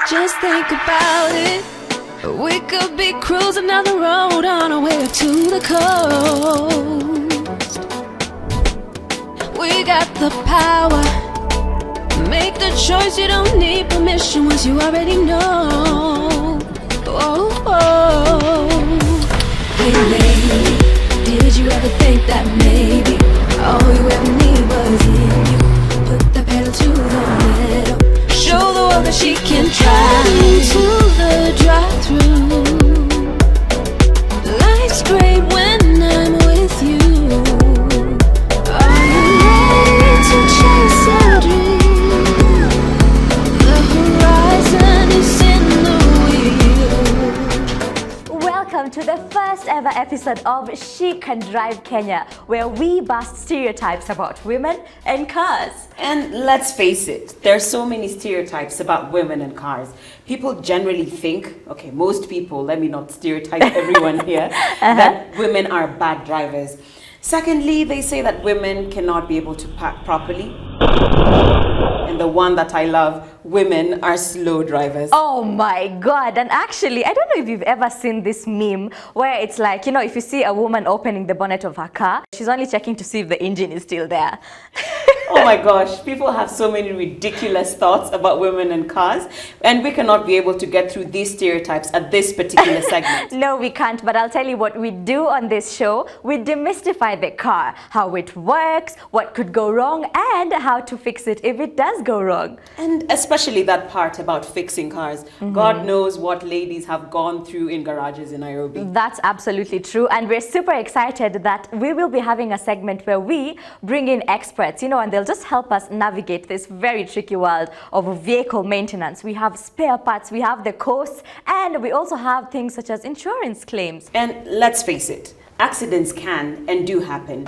Just think about it. We could be cruising down the road on our way up to the coast. We got the power. Make the choice, you don't need permission once you already know. Oh, oh. Hey lady, did you ever think that maybe all you ever need was in you? Put the pedal to the metal. Show the world that she can drive into the drive-thru. Life's great when I'm with you. Are you ready to chase your dream? The horizon is in the wheel. Welcome to the first ever episode of She Can Drive Kenya, where we bust stereotypes about women and cars. And let's face it, there's so many stereotypes about women and cars. People generally think, okay, most people, let me not stereotype everyone here, that women are bad drivers. Secondly, they say that women cannot be able to park properly. And the one that I love, women are slow drivers. Oh my god, and actually, I don't know if you've ever seen this meme where it's like, you know, if you see a woman opening the bonnet of her car, she's only checking to see if the engine is still there. Oh my gosh, people have so many ridiculous thoughts about women and cars, and we cannot be able to get through these stereotypes at this particular segment. No, we can't, but I'll tell you what we do on this show. We demystify the car, how it works, what could go wrong, and how to fix it if it does go wrong. And especially that part about fixing cars. God knows what ladies have gone through in garages in Nairobi. That's absolutely true, and we're super excited that we will be having a segment where we bring in experts, you know, and they'll just help us navigate this very tricky world of vehicle maintenance. We have spare parts, we have the costs, and we also have things such as insurance claims. And let's face it, accidents can and do happen.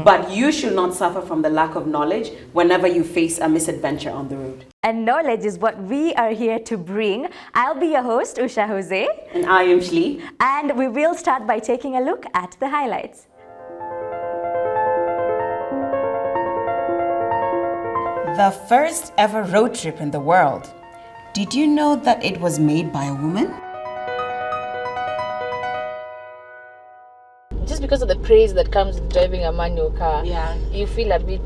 But you should not suffer from the lack of knowledge whenever you face a misadventure on the road. And knowledge is what we are here to bring. I'll be your host, Usha Jose. And I am Shlee. And we will start by taking a look at the highlights. The first ever road trip in the world. Did you know that it was made by a woman? Just because of the praise that comes with driving a manual car, Yeah. you feel a bit,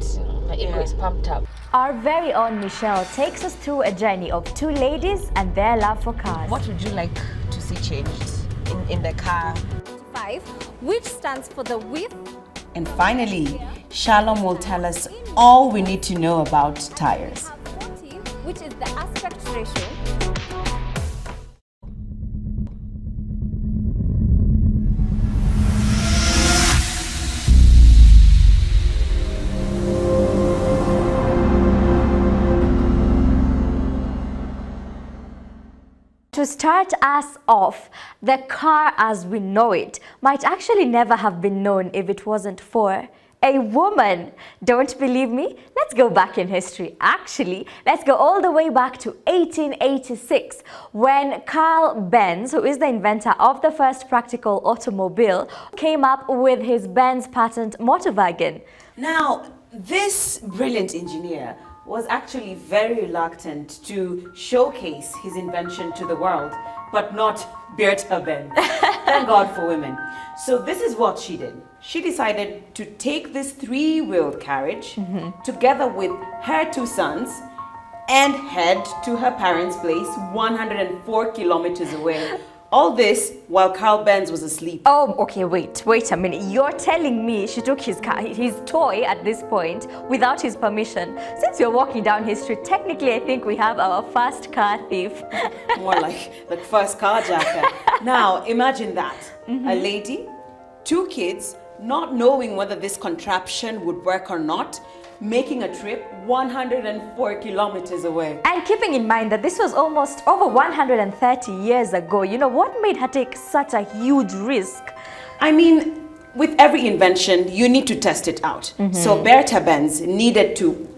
my ego is pumped up. Our very own Michelle takes us through a journey of two ladies and their love for cars. What would you like to see changed in the car? 5, which stands for the width. And finally, Shalom will tell us all we need to know about tires. 40, which is the aspect ratio. To start us off, the car as we know it might actually never have been known if it wasn't for a woman. Don't believe me? Let's go back in history. Actually, let's go all the way back to 1886 when Carl Benz, who is the inventor of the first practical automobile, came up with his Benz patent motorwagen. Now, this brilliant engineer was actually very reluctant to showcase his invention to the world, but not Bertha Benz. Thank God for women. So this is what she did. She decided to take this three-wheeled carriage together with her two sons and head to her parents' place 104 kilometers away. All this while Carl Benz was asleep. Oh, okay, wait a minute. You're telling me she took his car, his toy at this point, without his permission? Since you're walking down history, technically I think we have our first car thief. More like first carjacker. Now, imagine that. A lady, two kids, not knowing whether this contraption would work or not, making a trip 104 kilometers away. And keeping in mind that this was almost over 130 years ago, you know, what made her take such a huge risk? I mean, with every invention, you need to test it out. So Bertha Benz needed to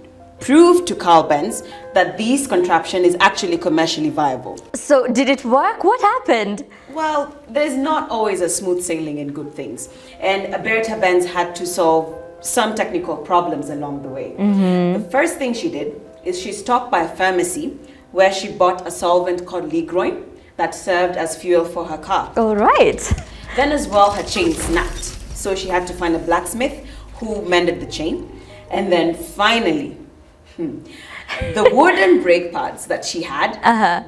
prove to Carl Benz that this contraption is actually commercially viable. So did it work? What happened? Well, there's not always a smooth sailing in good things. And Bertha Benz had to solve some technical problems along the way. The first thing she did is she stopped by a pharmacy where she bought a solvent called Ligroin that served as fuel for her car. All right. Then as well, her chain snapped. So she had to find a blacksmith who mended the chain. And then finally, the wooden brake pads that she had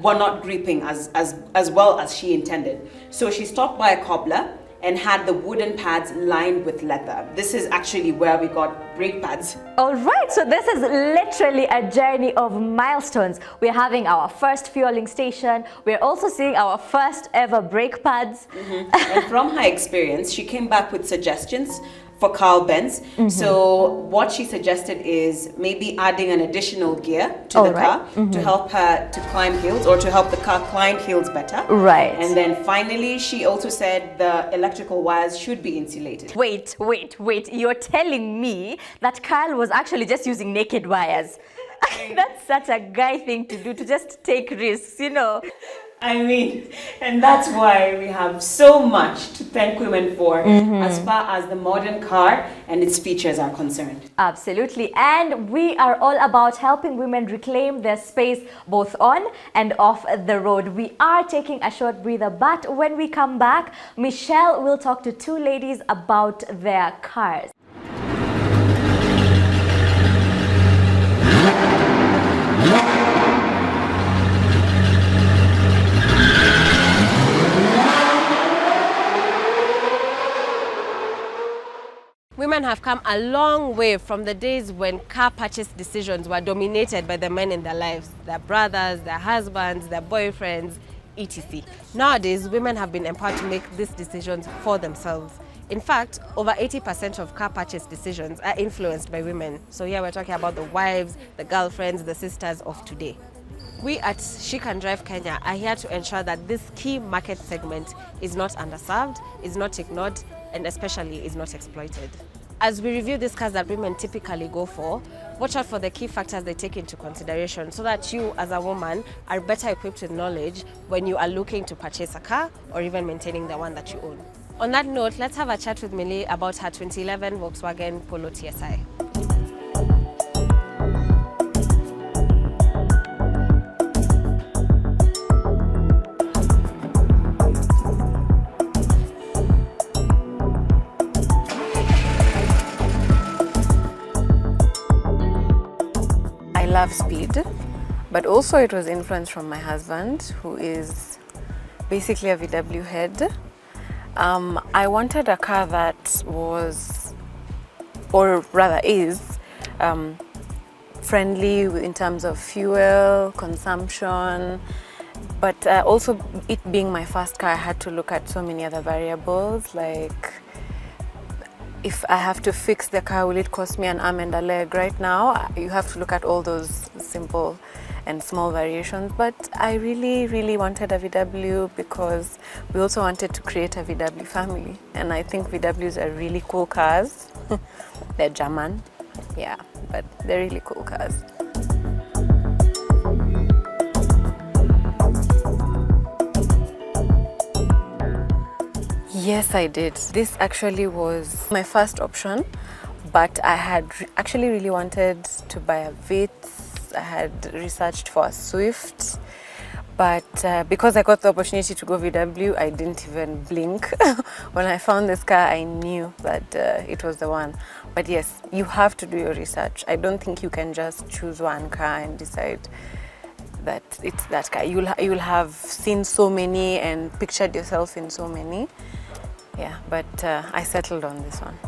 were not gripping as well as she intended. So she stopped by a cobbler and had the wooden pads lined with leather. This is actually where we got brake pads. All right, so this is literally a journey of milestones. We're having our first fueling station. We're also seeing our first ever brake pads. And from her experience, she came back with suggestions for Carl Benz. So what she suggested is maybe adding an additional gear to the car to help her to climb hills, or to help the car climb hills better. Right. And then finally, she also said the electrical wires should be insulated. Wait. You're telling me that Carl was actually just using naked wires? That's such a guy thing to do, to just take risks, you know. I mean, and that's why we have so much to thank women for as far as the modern car and its features are concerned. Absolutely. And we are all about helping women reclaim their space both on and off the road. We are taking a short breather, but when we come back, Michelle will talk to two ladies about their cars. Women have come a long way from the days when car purchase decisions were dominated by the men in their lives, their brothers, their husbands, their boyfriends, etc. Nowadays, women have been empowered to make these decisions for themselves. In fact, over 80% of car purchase decisions are influenced by women. So here we're talking about the wives, the girlfriends, the sisters of today. We at She Can Drive Kenya are here to ensure that this key market segment is not underserved, is not ignored, and especially is not exploited. As we review these cars that women typically go for, watch out for the key factors they take into consideration so that you as a woman are better equipped with knowledge when you are looking to purchase a car or even maintaining the one that you own. On that note, let's have a chat with Millie about her 2011 Volkswagen Polo TSI. I love speed, but also it was influenced from my husband, who is basically a VW head. I wanted a car that was, or rather is, friendly in terms of fuel consumption, but also it being my first car, I had to look at so many other variables, like if I have to fix the car, will it cost me an arm and a leg? Right now, you have to look at all those simple and small variations, but I really wanted a VW because we also wanted to create a VW family, and I think VWs are really cool cars. They're German, yeah, but they're really cool cars. Yes, I did. This actually was my first option, but I had actually really wanted to buy a Vitz. I had researched for a Swift, but because I got the opportunity to go VW, I didn't even blink. When I found this car, I knew that it was the one. But yes, you have to do your research. I don't think you can just choose one car and decide that it's that car. You'll have seen so many and pictured yourself in so many. Yeah, but I settled on this one.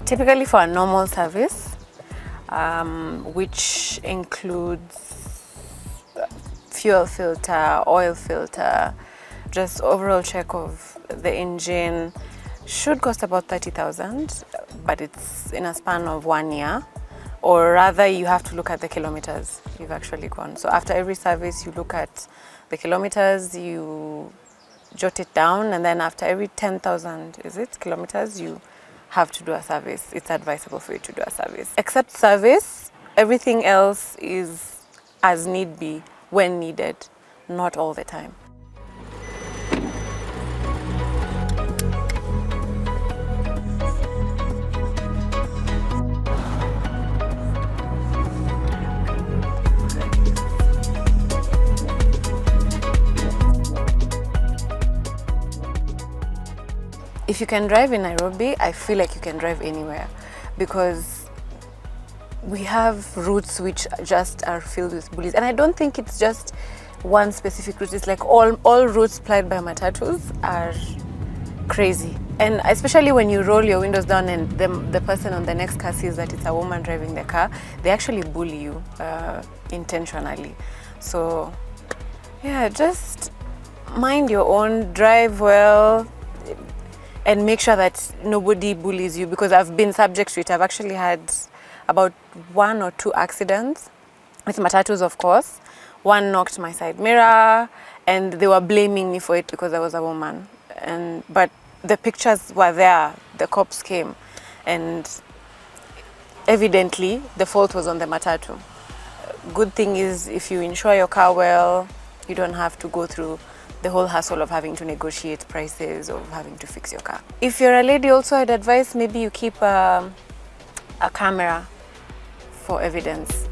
Typically for a normal service, which includes fuel filter, oil filter, just overall check of the engine, should cost about 30,000, but it's in a span of 1 year. Or rather, you have to look at the kilometers you've actually gone. So after every service, you look at the kilometers, you jot it down, and then after every 10,000, kilometers, you have to do a service. It's advisable for you to do a service. Except service, everything else is as need be, when needed, not all the time. if you can drive in Nairobi, I feel like you can drive anywhere, because we have routes which just are filled with bullies. And I don't think it's just one specific route. It's like all routes plied by matatus are crazy. And especially when you roll your windows down and the person on the next car sees that it's a woman driving the car, they actually bully you intentionally. So yeah, just mind your own, drive well, and make sure that nobody bullies you, because I've been subject to it. I've actually had about 1 or 2 accidents with matatus, of course. One knocked my side mirror, and they were blaming me for it because I was a woman. But the pictures were there. The cops came, and evidently the fault was on the matatu. Good thing is, if you insure your car well, you don't have to go through the whole hassle of having to negotiate prices or having to fix your car. If you're a lady also, I'd advise maybe you keep a camera for evidence.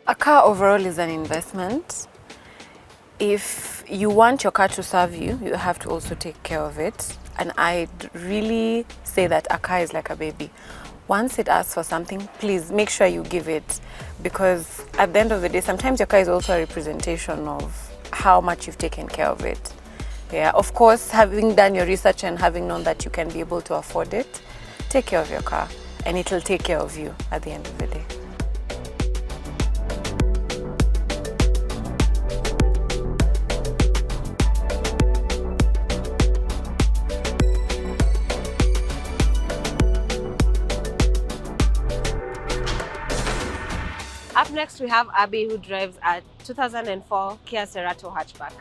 A car overall is an investment. If you want your car to serve you, you have to also take care of it. And I'd really say that a car is like a baby. Once it asks for something, please make sure you give it, because at the end of the day, sometimes your car is also a representation of how much you've taken care of it. Yeah, of course, having done your research and having known that you can be able to afford it, take care of your car, and it'll take care of you at the end of the day. Up next, we have Abby, who drives a 2004 Kia Cerato hatchback.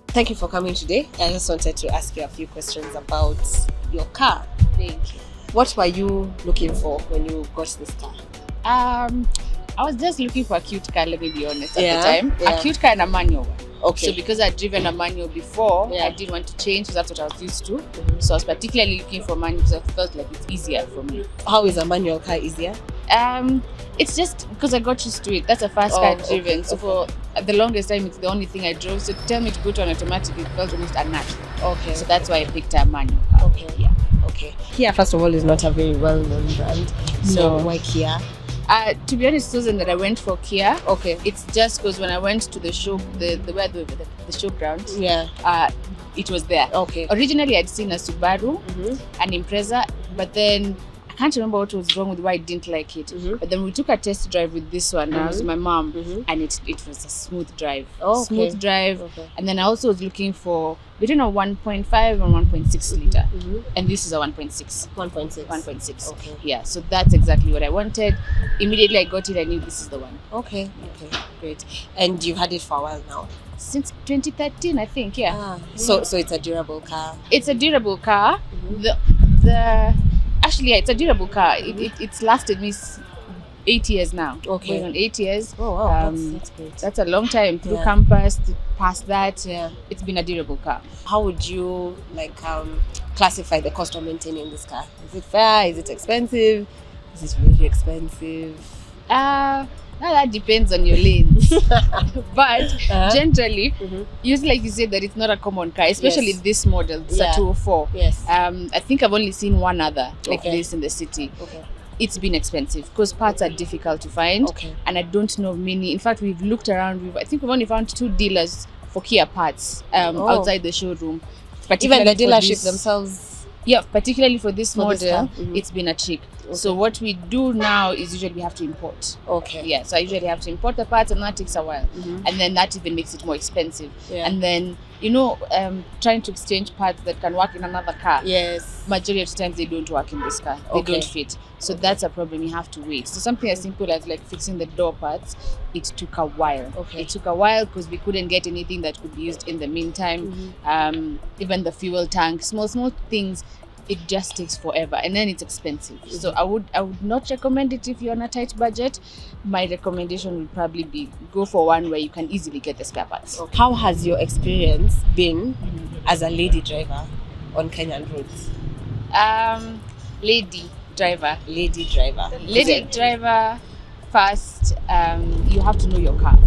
Thank you for coming today. I just wanted to ask you a few questions about your car. Thank you. What were you looking for when you got this car? I was just looking for a cute car, let me be honest, at Yeah, the time. yeah. A cute car and a manual one. Okay. So because I'd driven a manual before, Yeah. I didn't want to change, so that's what I was used to. So I was particularly looking for manual because I felt like it's easier for me. How is a manual car easier? It's just because I got used to it. That's a fast car I'd driven. So for the longest time, it's the only thing I drove. So to tell me to go to an automatic, it felt almost unnatural. Okay. So that's why I picked a manual car. Okay. Yeah. Okay. Kia, first of all, is not a very well-known brand. So No. why Kia? To be honest, Susan, that I went for Kia. Okay. It's just because when I went to the show, the showground, Yeah. it was there. Okay. Originally, I'd seen a Subaru, an Impreza, but then I can't remember what was wrong with why I didn't like it. But then we took a test drive with this one. I was with my mom, and it was a smooth drive. Oh, okay. Smooth drive. Okay. And then I also was looking for between a 1.5 and 1.6 liter, and this is a 1.6. 1.6. 1.6. Okay. Yeah, so that's exactly what I wanted. Immediately I got it, I knew this is the one. Okay. Okay. Great. And you've had it for a while now. Since 2013, I think. Yeah. So it's a durable car. It's a durable car. Actually, yeah, it's a durable car. It's lasted me 8 years now. Okay. Going on 8 years. Oh wow, That's great. That's a long time. Through Yeah. campus, past that, Yeah. it's been a durable car. How would you classify the cost of maintaining this car? Is it fair? Is it expensive? Is it really expensive? Now that depends on your lanes. But generally, usually like you said that it's not a common car, especially Yes. this model, it's Yeah. a 204. Yes. I think I've only seen one other like Okay. this in the city. Okay. It's been expensive because parts are difficult to find. Okay. And I don't know many. In fact, we've looked around. I think we've only found 2 dealers for Kia parts outside the showroom. Even Particularly the for dealership this- themselves. Yeah, particularly for this For this model, car. it's been a trick. So what we do now is usually we have to import. Okay. Yeah, so I usually have to import the parts, and that takes a while. And then that even makes it more expensive. Yeah. And then, trying to exchange parts that can work in another car. Yes. Majority of times they don't work in this car. They Okay. don't fit. So that's a problem. You have to wait. So something as simple as like fixing the door parts, it took a while. Okay. It took a while because we couldn't get anything that could be used in the meantime. Even the fuel tank, small things. it just takes forever, and then it's expensive. So I would not recommend it if you're on a tight budget. My recommendation would probably be go for one where you can easily get the spare parts. How has your experience been as a lady driver on Kenyan roads? Lady driver. First, you have to know your car,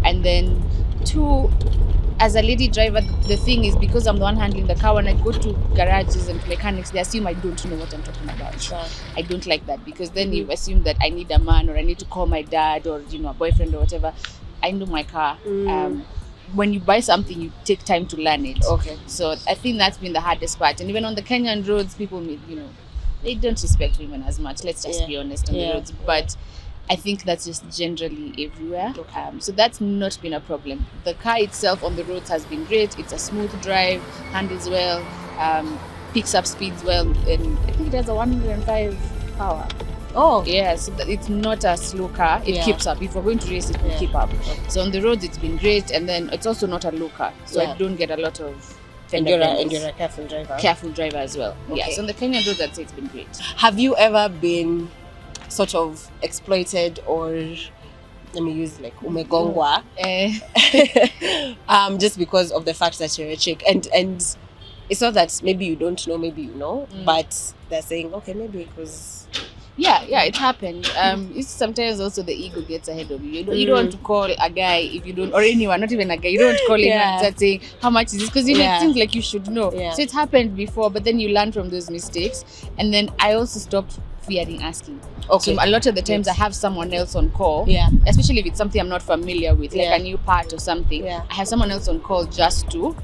and then two, as a lady driver, the thing is, because I'm the one handling the car, when I go to garages and mechanics, they assume I don't know what I'm talking about. Sure. I don't like that, because then you assume that I need a man, or I need to call my dad, or a boyfriend or whatever. I know my car. When you buy something, you take time to learn it. Okay. So I think that's been the hardest part. And even on the Kenyan roads, people, they don't respect women as much. Let's just be honest on the roads. But I think that's just generally everywhere. So that's not been a problem. The car itself on the roads has been great. It's a smooth drive, handles well, picks up speeds well, and I think it has a 105 power. Oh. Yeah, so it's not a slow car. It keeps up. If we're going to race, it will keep up. Okay. So on the roads, it's been great, and then it's also not a low car, so I don't get a lot of. And you're a careful driver. Careful driver as well. Okay. Yeah. So on the Kenyan roads, I'd say it's been great. Have you ever been sort of exploited, or let me use like umegongwa, just because of the fact that you're a chick, and it's not that maybe you don't know, maybe you know, but they're saying, okay, maybe it was. Yeah, it happened. It's sometimes also the ego gets ahead of you. You don't want to call a guy if you don't, or anyone, not even a guy. You don't want to call anyone and start saying, how much is this? Because it seems like you should know. Yeah. So it's happened before, but then you learn from those mistakes. And then I also stopped fearing asking. Okay. So a lot of the times I have someone else on call, especially if it's something I'm not familiar with, like a new part or something. Yeah. I have someone else on call just to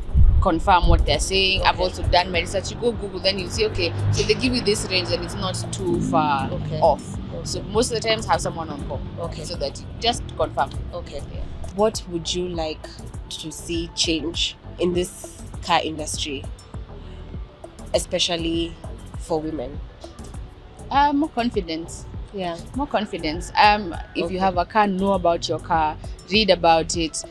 confirm what they're saying. I've also done my research. You go Google, then you see, okay, so they give you this range and it's not too far off. So most of the times have someone on call, so that you just confirm. Okay. Yeah. What would you like to see change in this car industry, especially for women? More confidence. Yeah. More confidence. If you have a car, know about your car, read about it,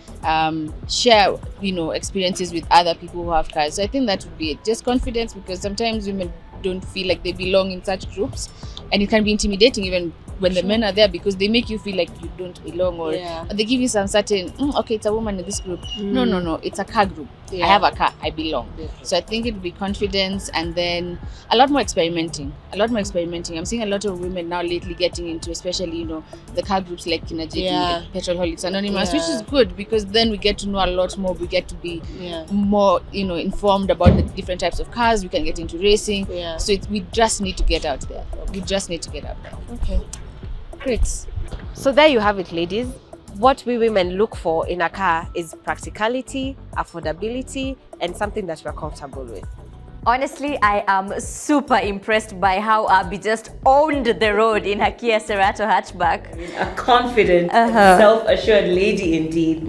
share, experiences with other people who have cars. So I think that would be it. Just confidence, because sometimes women don't feel like they belong in such groups, and it can be intimidating even when the men are there, because they make you feel like you don't belong, or they give you some certain, okay, it's a woman in this group. No, it's a car group. I have a car, I belong. So I think it would be confidence, and then a lot more experimenting. I'm seeing a lot of women now lately getting into, especially, the car groups like Kinajiki, Petrolholics Anonymous, which is good, because then we get to know a lot more. We get to be more, informed about the different types of cars. We can get into racing. So we just need to get out there. Okay. Great. So there you have it, ladies. What we women look for in a car is practicality, affordability, and something that we're comfortable with. Honestly, I am super impressed by how Abby just owned the road in her Kia Cerato hatchback. A confident, self-assured lady indeed.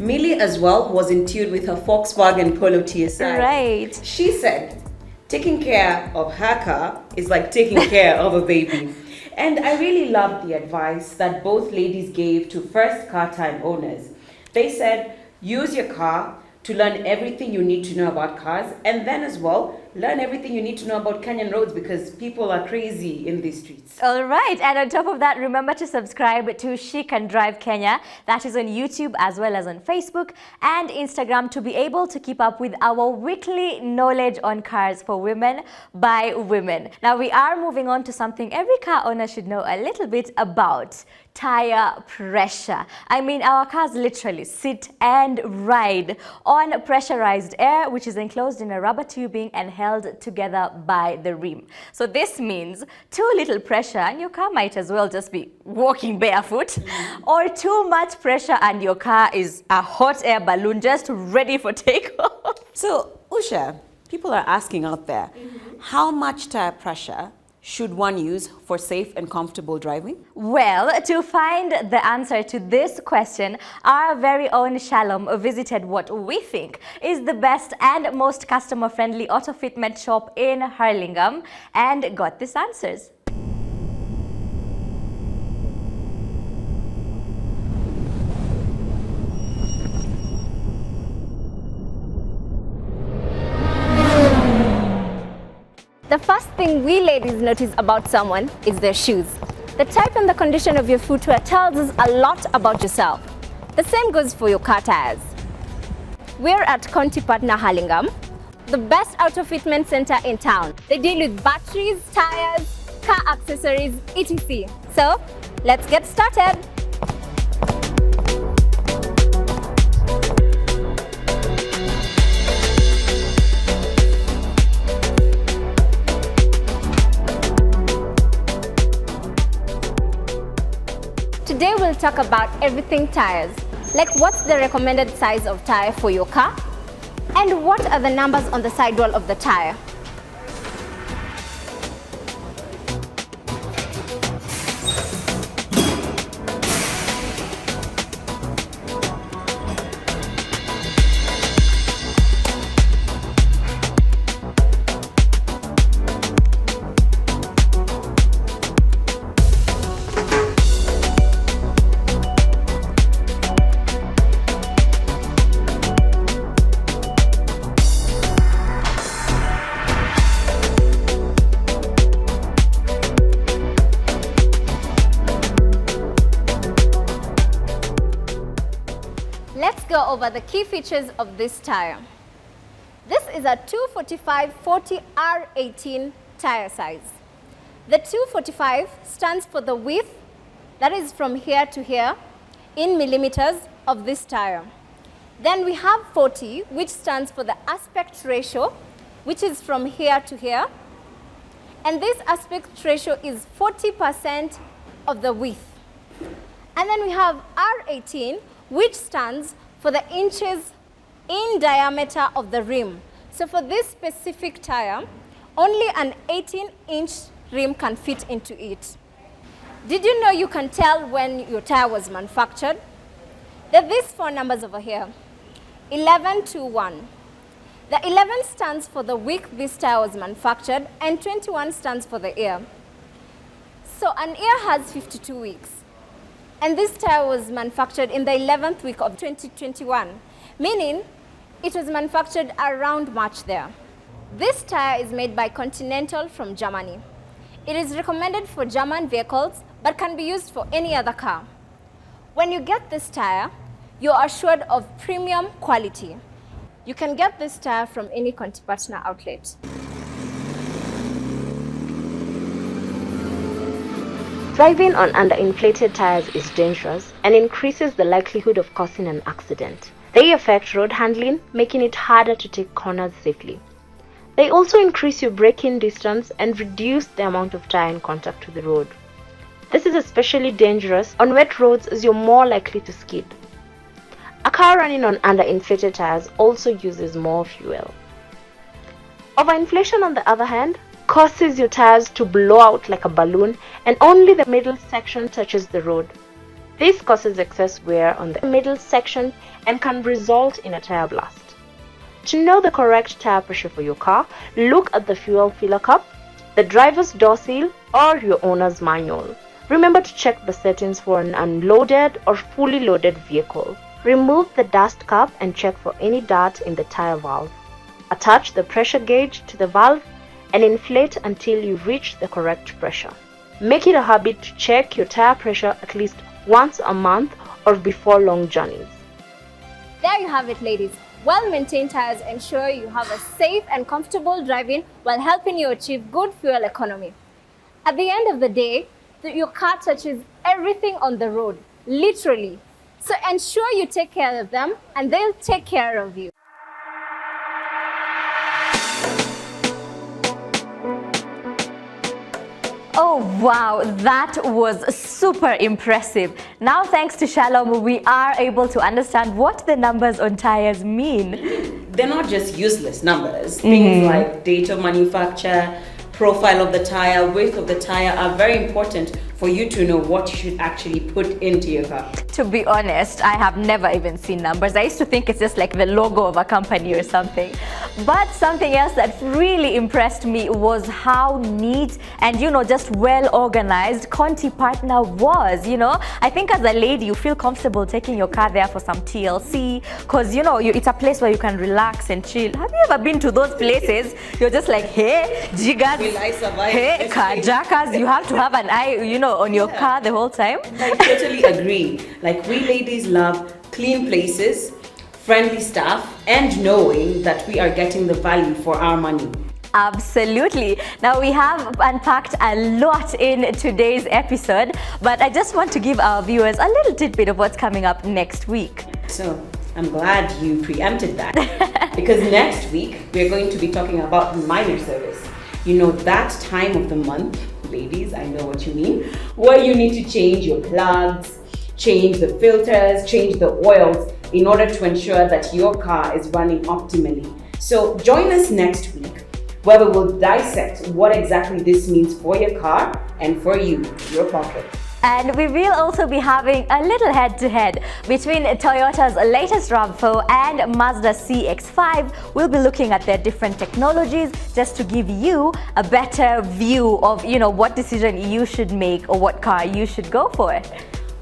Millie as well was in tune with her Volkswagen Polo TSI. Right. She said, taking care of her car is like taking care of a baby. And I really loved the advice that both ladies gave to first car time owners. They said, use your car to learn everything you need to know about cars, and then as well, learn everything you need to know about Kenyan roads, because people are crazy in these streets. All right, and on top of that, remember to subscribe to Chic and Drive Kenya. That is on YouTube as well as on Facebook and Instagram, to be able to keep up with our weekly knowledge on cars for women by women. Now we are moving on to something every car owner should know a little bit about: tire pressure. I mean, our cars literally sit and ride on pressurized air, which is enclosed in a rubber tubing and held together by the rim. So this means too little pressure and your car might as well just be walking barefoot, or too much pressure and your car is a hot air balloon just ready for takeoff. So, Usha, people are asking out there, how much tire pressure should one use for safe and comfortable driving? Well, to find the answer to this question, our very own Shalom visited what we think is the best and most customer-friendly auto fitment shop in Hurlingham and got these answers. thing we ladies notice about someone is their shoes. The type and the condition of your footwear tells us a lot about yourself. The same goes for your car tires. We're at Conti Patna, Hurlingham, the best auto fitment center in town. They deal with batteries, tires, car accessories, etc. So, let's get started. Today we'll talk about everything tires, like what's the recommended size of tire for your car and what are the numbers on the sidewall of the tire. Let's go over the key features of this tire. This is a 245/40R18 tire size. The 245 stands for the width, that is from here to here, in millimeters of this tire. Then we have 40, which stands for the aspect ratio, which is from here to here. And this aspect ratio is 40% of the width. And then we have R18, which stands for the inches in diameter of the rim. So for this specific tire, only an 18-inch rim can fit into it. Did you know you can tell when your tire was manufactured? There are these four numbers over here, 11 to 1. The 11 stands for the week this tire was manufactured and 21 stands for the year. So an year has 52 weeks. And this tire was manufactured in the 11th week of 2021, meaning it was manufactured around March there. This tire is made by Continental from Germany. It is recommended for German vehicles, but can be used for any other car. When you get this tire, you are assured of premium quality. You can get this tire from any Conti Patna outlet. Driving on underinflated tires is dangerous and increases the likelihood of causing an accident. They affect road handling, making it harder to take corners safely. They also increase your braking distance and reduce the amount of tire in contact with the road. This is especially dangerous on wet roads as you're more likely to skid. A car running on underinflated tires also uses more fuel. Overinflation, on the other hand, causes your tires to blow out like a balloon and only the middle section touches the road. This causes excess wear on the middle section and can result in a tire blast. To know the correct tire pressure for your car, look at the fuel filler cup, the driver's door seal, or your owner's manual. Remember to check the settings for an unloaded or fully loaded vehicle. Remove the dust cap and check for any dirt in the tire valve. Attach the pressure gauge to the valve and inflate until you reach the correct pressure. Make it a habit to check your tire pressure at least once a month or before long journeys. There you have it, ladies. Well-maintained tires ensure you have a safe and comfortable driving while helping you achieve good fuel economy. At the end of the day, your car touches everything on the road, literally. So ensure you take care of them and they'll take care of you. Oh wow, that was super impressive. Now thanks to Shalom, we are able to understand what the numbers on tires mean. They're not just useless numbers. Things like date of manufacture, profile of the tire, width of the tire are very important for you to know what you should actually put into your car. To be honest, I have never even seen numbers. I used to think it's just like the logo of a company or something. But something else that really impressed me was how neat and, just well organized Conti Patna was. I think as a lady, you feel comfortable taking your car there for some TLC because, it's a place where you can relax and chill. Have you ever been to those places? You're just like, hey, jigas, Will I survive? hey, carjackers, you have to have an eye, on your car the whole time. I totally agree. Like, we ladies love clean places, friendly staff, and knowing that we are getting the value for our money. Absolutely. Now we have unpacked a lot in today's episode, but I just want to give our viewers a little tidbit of what's coming up next week. So I'm glad you preempted that because next week we're going to be talking about minor service. That time of the month, ladies, I know what you mean, where you need to change your plugs, change the filters, change the oils in order to ensure that your car is running optimally. So join us next week where we will dissect what exactly this means for your car and for you, your pocket. And we will also be having a little head-to-head between Toyota's latest RAV4 and Mazda CX-5. We'll be looking at their different technologies just to give you a better view of, what decision you should make or what car you should go for.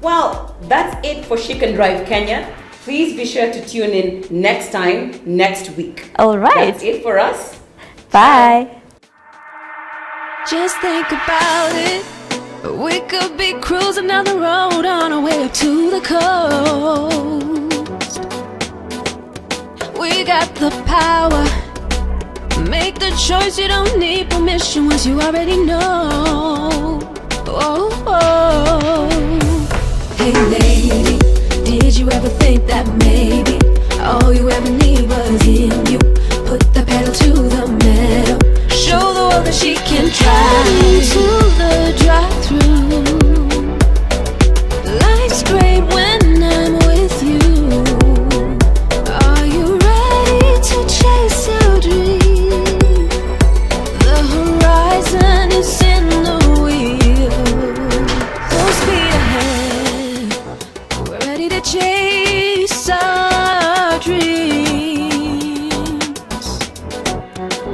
Well, that's it for Chic and Drive Kenya. Please be sure to tune in next time, next week. All right. That's it for us. Bye. Just think about it. We could be cruising down the road on our way up to the coast. We got the power. Make the choice, you don't need permission once you already know. Oh, oh. Hey lady, did you ever think that maybe all you ever need was in you? Put the pedal to the metal, show the world that she can drive. To the drive-thru, life's great when I'm with you. Are you ready to chase your dream? The horizon is in the wheel. Full speed ahead, we're ready to chase our dreams.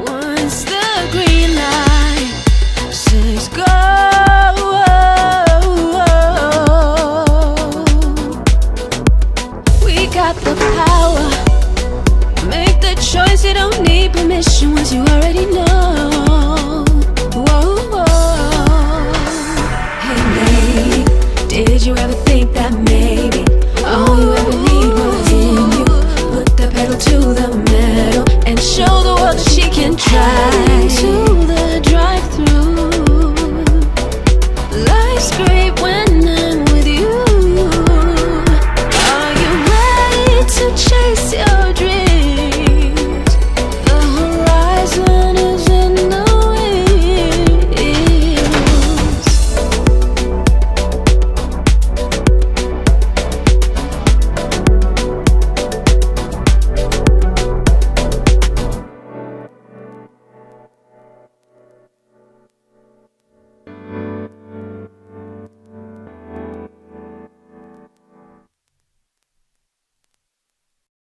Once the green light says go, we got the power. Make the choice, you don't need permission once you already know.